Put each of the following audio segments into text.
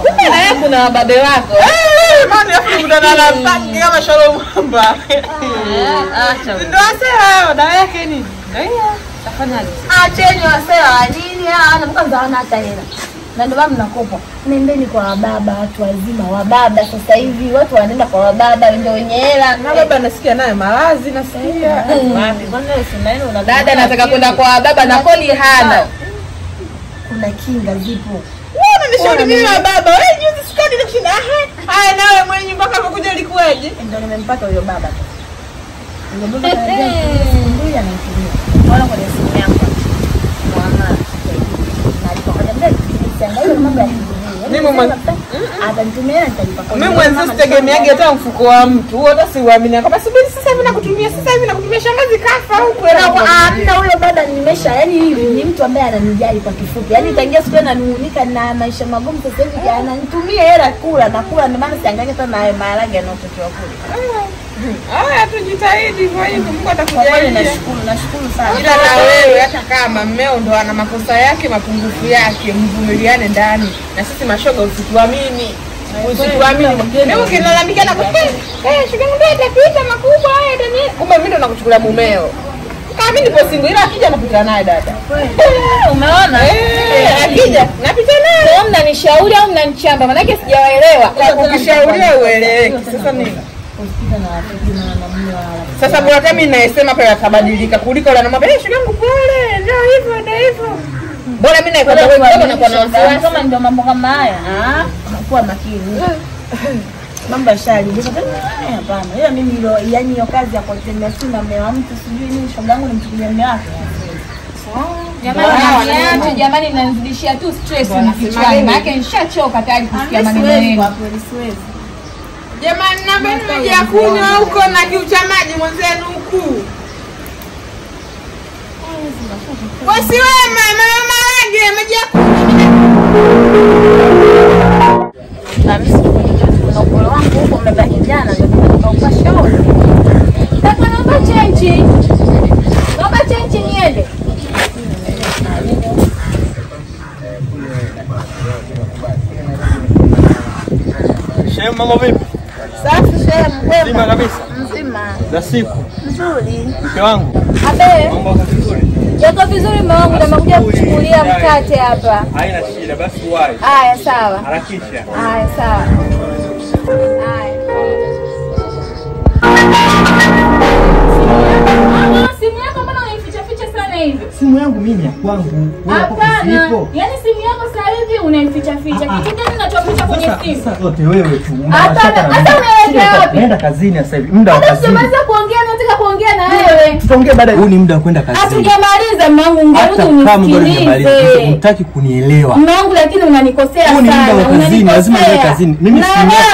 Kumbe na yako na babe wako. Maana yafu mdana mtaki kama Shalom Mwamba. Acha. Ndio asema dawa yake nini? Ndio tafanyaje? Acheni wasema nini? Anamkaza hana hata hela. Na ndio maana mnakopa. Nendeni kwa wababa, watu wazima, wababa sasa hivi watu wanaenda kwa wababa ndio wenye hela. Na baba nasikia naye malazi nasikia. Wapi? Mbona usimaini una Dada anataka kwenda kwa baba na kodi hana. kuna kinga zipo. Wewe unanishauri mimi wa baba. Wewe juzi sikadi nikushinda. Haya nawe mwenye mpaka amekuja likuaje? Ndio nimempata huyo baba tu. Ndio baba ndio ananitumia. Wala kwa simu yangu. Mwana. Na alipokuja mbele nisiangalie mambo ya Mimi mwenyewe atanitumia nitalipa kodi. mimi mwenyewe sitegemeage hata mfuko wa mtu. Hata siuamini kama subiri sasa hivi nakutumia shangazi kafa huko. Hamna huyo baba nimesha yani hivi ni mtu ambaye ananijali kwa kifupi. Yani tangia siku ananunika na maisha magumu sasa hivi ananitumia hela kula na kula ndio maana siangalie sana hayo maharage yanayotokewa kule. Haya tujitahidi kwa hivyo Mungu atakujalia. Nashukuru sana. Ila na wewe hata kama mmeo ndo ana makosa yake mapungufu yake mvumiliane ndani. Na sisi mashoga usituamini. Usituamini. Leo ukinilalamikia na shoga ndio atapita makubwa haya ndani. Kumbe mimi ndo nakuchukulia mumeo. Kama mimi nipo single ila akija napita naye dada. Umeona? Akija napita naye. Sio mnanishauri au mnanichamba? Maana yake sijawaelewa. Ukishauria ueleweke. Sasa nini? Sasa bora kama mimi naisema pale atabadilika kuliko yule anamwambia shoga yangu pole ndio hivyo. Bora mimi naikata wewe kidogo na kwa wasiwasi kama ndio mambo kama haya. Unakuwa makini. Mambo yashalibika tena hapana. Ila mimi ndio yani hiyo kazi ya kutembea si na mume wa mtu sijui nini shoga yangu nimchukulia mume wake. Jamani, jamani nanizidishia tu stress ni kichwani. Maana yake nishachoka tayari kusikia maneno yenu. Jamani namba maji ya kunywa huko na kiu cha maji mwenzenu huku. Wasiwe mama marage maji ya kunywa. Na ukolo wangu huko umebaki jana ndio nikaupa shauri. Kaka naomba chenji. Naomba chenji niende. Shemu mambo vipi? Safi shemu Mzima kabisa. Mzima. Za siku. Nzuri. Mke wangu. Abe. Mambo vizuri. Yako vizuri mume wangu na nimekuja kuchukulia mkate hapa. Haina shida basi uwai. Haya sawa. Harakisha. Haya sawa. Haya. Simu yako mbona unaificha sana hivi? Simu yangu mimi ya kwangu. Hapana. Yaani simu yako sasa hivi unaificha. Kitu gani unachoficha kwenye simu? Sasa yote wewe tu. Hata unaelekea wapi? Naenda kazini sasa hivi. Muda wa kazini. Sijamaliza kuongea nataka kuongea na wewe. Tutaongea baadaye. Huu ni muda wa kwenda kazini. Hatujamaliza mwanangu, ungerudi unisikilize. Hutaki kunielewa. Mwanangu lakini unanikosea sana. Huu ni muda wa kazini, lazima niwe kazini. Mimi na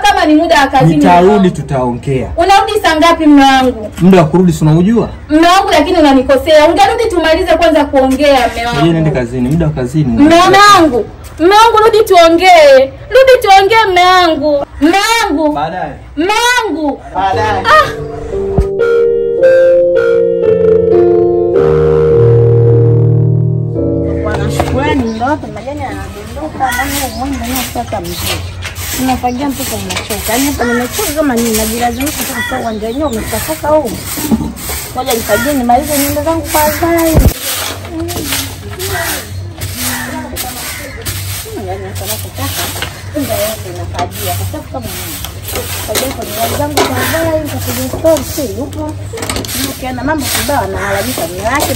kama ni muda wa kazini. Nitarudi tutaongea. Unarudi saa ngapi mwanangu? Muda wa kurudi si unaujua? Mwanangu lakini unanikosea. Ungerudi tumalize kwanza kuongea mwanangu. Yeye nende kazini, muda wa kazini. Mwanangu, rudi tuongee. Rudi tuongee mwanangu. Mwanangu. Baadaye. Mwanangu. Baadaye. Shukrani ndio hapa majani yanadondoka ndani mwendo na sasa mzee. Tunafagia mpaka unachoka. Yaani hapa nimechoka kama nini najilazimisha tu kwa uwanja wenyewe umechafuka huu. Ngoja nifagie nimalize nyumba zangu kwa zai. Yaani sana kutaka. Ndio yote inafagia kwa sababu kama nini. Fagia kwa nyumba zangu kwa zai nitapiga story si yupo. Nikiona mambo kibao na alalamika ni yake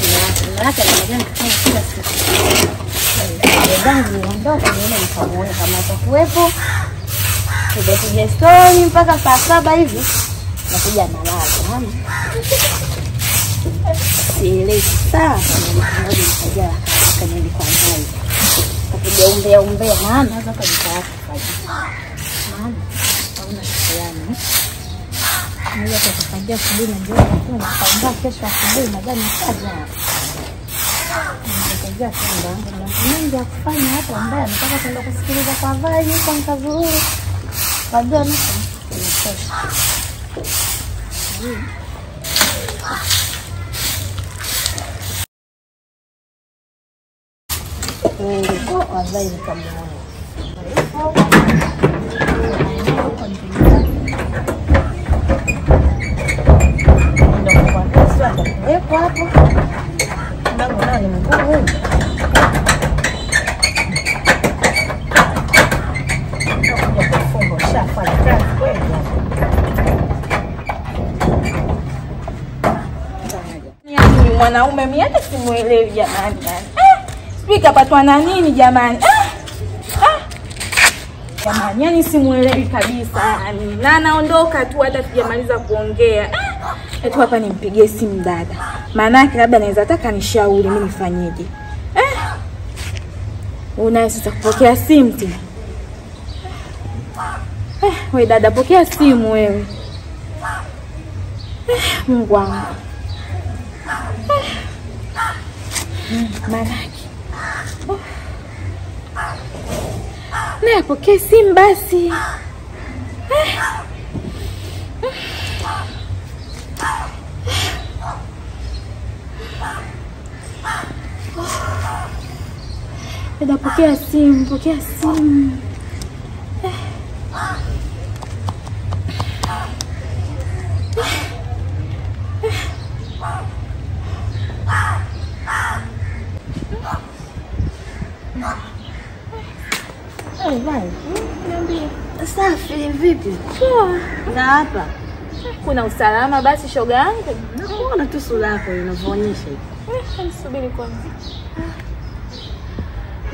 na majani kufanya kila siku. Dangu niondoka nione nikamuone kama atakuwepo. Tupige story mpaka saa 7 hivi. Nakuja nalala. Sielewi sana nilikuja nikaja kanili kwa ndani. Kapiga umbea maana sasa kanitaka kufanya. Maana hauna yani. Naweza kufagia asubuhi na jioni lakini nitaanza kesho asubuhi nadhani kaja. Nitakuja kwenda na mingi ya kufanya hapa ambaye nataka kwenda kusikiliza kwa vai huko nikazuru. Baada ya Twende kwa wazai nikamuone. Ndio kwa pesa atakuwepo hapo. Ndio nani mkuu? Fungo shafanya kazi kweli. Yaani mwanaume mimi hata simuelewi jamani yani. Sijui kapatwa na nini jamani. Jamani yani simuelewi kabisa yani. Na anaondoka tu hata sijamaliza kuongea. Eti hapa nimpigie simu dada. Maana yake labda anaweza taka nishauri mimi nifanyeje. Unaye sasa kupokea simu tena. Wewe dada pokea simu wewe. Mungu wangu. Manaki. Na pokea simu basi. Dada pokea simu, pokea simu. Safi vipi? Poa. Na hapa Kuna usalama basi shoga yangu. nakuona tu sura yako inavyoonyesha hivi. Subiri kwanza.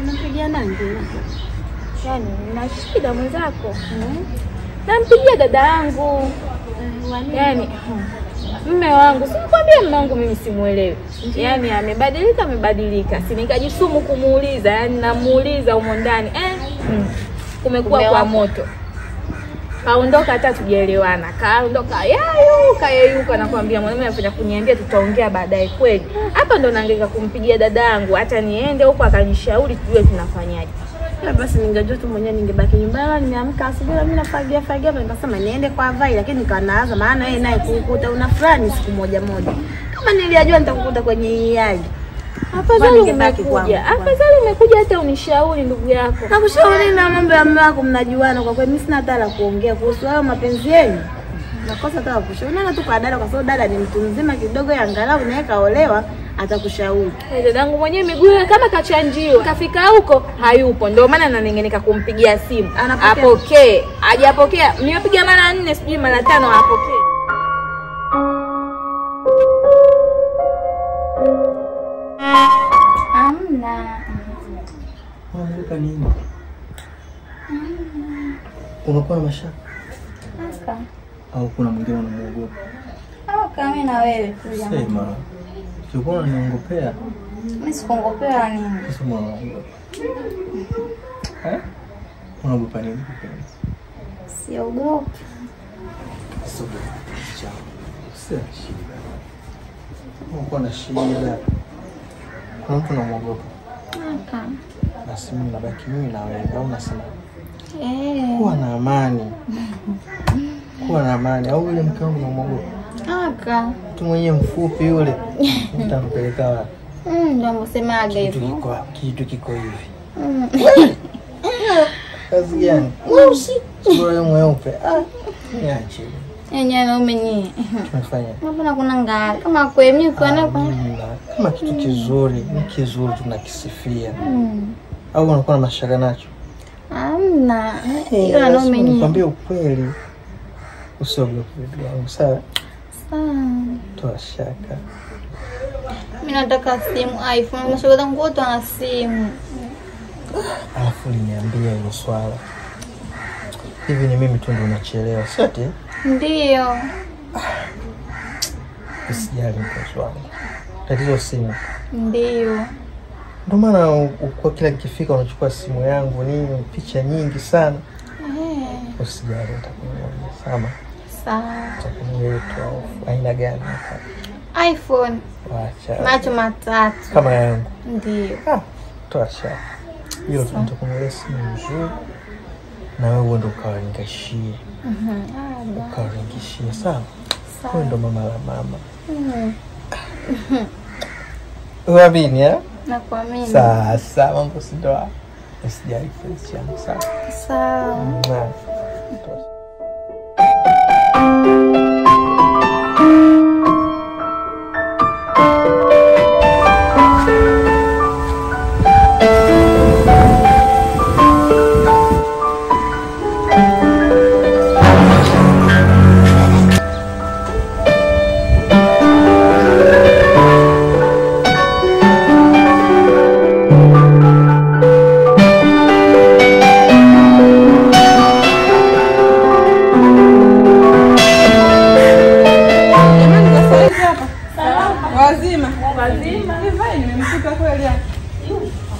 Unapigia nani? Yaani nina shida mwenzako. Nampigia dada yangu. Yaani mume wangu, sikwambia mume wangu mimi simuelewi. Yaani amebadilika. Si nikajisumu kumuuliza, yaani namuuliza humo ndani. Kumekuwa kwa moto. Kaondoka hata tujaelewana. Kaondoka yayuka nakwambia mwanamume anafanya kuniambia tutaongea baadaye kweli. Hapa ndo naangaika kumpigia dada yangu hata niende huko akanishauri tujue tunafanyaje. Basi ningejua tu mwenyewe ningebaki nyumbani, nimeamka asubuhi mimi nafagia nikasema niende kwa Vai, lakini nikaanza maana yeye naye kukuta una fulani siku moja. Kama nilijua nitakukuta kwenye yai. Afadhali umekuja hata unishauri ndugu yako. Nakushauri na mambo ya mume wako mnajuana kwa kweli mimi sina hata la kuongea kuhusu hayo mapenzi yenu. Nakosa hata kushauri. Nana tu kwa dada kwa sababu dada ni mtu mzima kidogo angalau naye kaolewa atakushauri. Dadangu mwenyewe miguu kama kachanjiwa. Kafika huko hayupo. Ndio maana nanengeneka kumpigia simu. Apokee. Hajapokea. Nimepiga mara 4 sijui mara 5 apokee. Unamuogopa nini? Unakuwa na mashaka? Aka. Au kuna mwingine unamuogopa? Mimi na wewe tu jamani. Sema. Sio unaniongopea. Mimi sikuongopea nini? Sasa unaogopa. Unaogopa nini? Siogopi. Sio shida. Unakuwa na shida. Kuna mtu unamuogopa? Aka. Basi mimi nabaki mimi na wewe au unasema? Kuwa na amani. Kuwa na amani. Au yule mke wangu unamuogopa? Aka. Mtu mwenye mfupi yule. Utampeleka wapi? Ndio msemaga hivyo. Kitu kiko hivi. Kazi gani? Sura mweupe. Niache. Yenyewe na umenye. Tumefanya. Mbona kuna ngaa kama kwa mimi kwa na kama kitu kizuri, ni kizuri tunakisifia. Au unakuwa na mashaka nacho? Hamna. Ila na umenye. Nikwambia ukweli. Usiogope bibi yangu, sawa? Sawa. Toa shaka. Mimi nataka simu iPhone. Mashoga zangu wote wana simu. Alafu niambie hilo swala. Hivi ni mimi tu ndo nachelewa, sote? Ndio. Usijali mpenzi wangu. Tatizo simu. Ndio. Ndio maana kwa kila kifika unachukua simu yangu nini, picha nyingi sana. Usijali nitakununulia, sawa? Sawa. Nitakununulia tu aina gani? iPhone. Wacha. Macho matatu. Kama yangu. Ndio. Toa shaka. Hiyo nitakununulia simu nzuri. Na wewe uende ukawaringishie. Ukawaringishie, sawa? Wewe ndo mama la mama. Wewe bini, Nakuamini. Sasa mambo si ndoa. Usijali kiasi changu sawa. Sawa.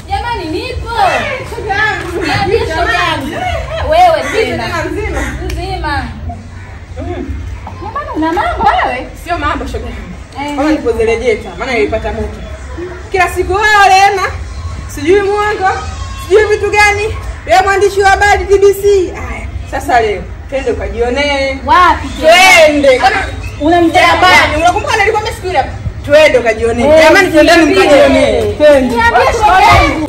Jamani nipo. Wewe tena. Mzima. Jamani una mambo wewe? Sio mambo shoga. Kama nilipozerejeta, maana nilipata moto. Kila siku wao Lena, sijui mwanga, sijui vitu gani. Wewe mwandishi wa habari TBC. Haya, sasa leo twende ukajionee. Wapi? Twende. Kama Unamtaka jamani, unakumbuka nilikuwa siku ile? Twende ukajionee. Jamani twendeni mkajionee. Twende. Niambie shoga.